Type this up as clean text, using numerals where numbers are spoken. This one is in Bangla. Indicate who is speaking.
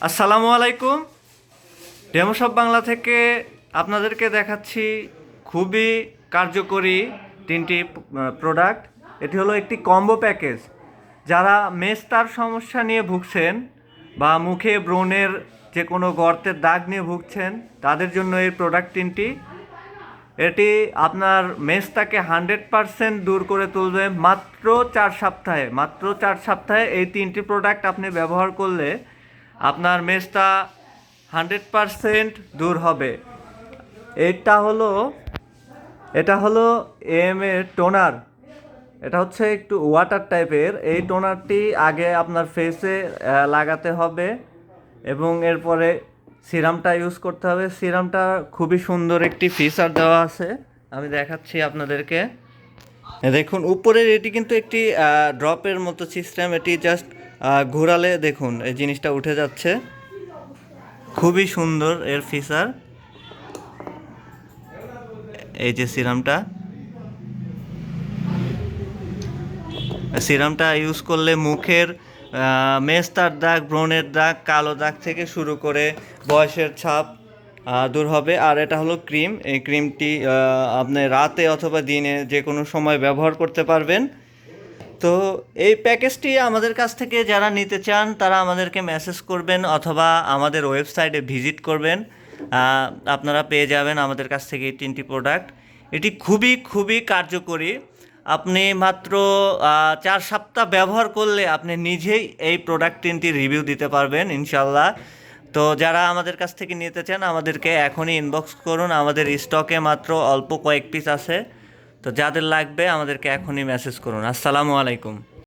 Speaker 1: আসসালামু আলাইকুম। ডেমোশপ বাংলা থেকে আপনাদেরকে দেখাচ্ছি খুবই কার্যকরী তিনটি প্রোডাক্ট। এটি হলো একটি কম্বো প্যাকেজ। যারা মেস্তার সমস্যা নিয়ে ভুগছেন বা মুখে ব্রণের যে কোনো গর্তের দাগ নিয়ে ভুগছেন তাদের জন্য এই প্রোডাক্ট তিনটি। এটি আপনার মেস্তাকে 100% দূর করে তুলবে মাত্র 4 সপ্তাহে এই তিনটি প্রোডাক্ট আপনি ব্যবহার করলে আপনার মেস্তা 100% দূর হবে। এটা হলো এম এর টোনার। এটা হচ্ছে একটু ওয়াটার টাইপের। এই টোনারটি আগে আপনার ফেসে লাগাতে হবে এবং এরপরে সিরামটা ইউজ করতে হবে। সিরামটা খুবই সুন্দর একটি ফিচার দেওয়া আছে, আমি দেখাচ্ছি আপনাদেরকে। দেখুন উপরের এটি কিন্তু একটি ড্রপের মতো সিস্টেম। এটি জাস্ট ঘোরালে দেখুন এই জিনিসটা উঠে যাচ্ছে। খুবই সুন্দর এর ফিচার। এই যে সিরামটা ইউজ করলে মুখের মেস্তার দাগ, ব্রণের দাগ, কালো দাগ থেকে শুরু করে বয়সের ছাপ দূর হবে। আর এটা হলো ক্রিম। এই ক্রিমটি আপনি রাতে অথবা দিনে যে কোনো সময় ব্যবহার করতে পারবেন। তো এই প্যাকেজটি আমাদের কাছ থেকে যারা নিতে চান তারা আমাদেরকে মেসেজ করবেন অথবা আমাদের ওয়েবসাইটে ভিজিট করবেন। আপনারা পেয়ে যাবেন আমাদের কাছ থেকে এই তিনটি প্রোডাক্ট। এটি খুবই খুবই কার্যকরী। আপনি মাত্র 4 সপ্তাহ ব্যবহার করলে আপনি নিজেই এই প্রোডাক্ট তিনটি রিভিউ দিতে পারবেন ইনশাল্লাহ। তো যারা আমাদের কাছ থেকে নিতে চান আমাদেরকে এখনই ইনবক্স করুন। আমাদের স্টকে মাত্র অল্প কয়েক পিস আছে। তো যাদের লাগবে আমাদেরকে এখনই মেসেজ করুন। আসসালামু আলাইকুম।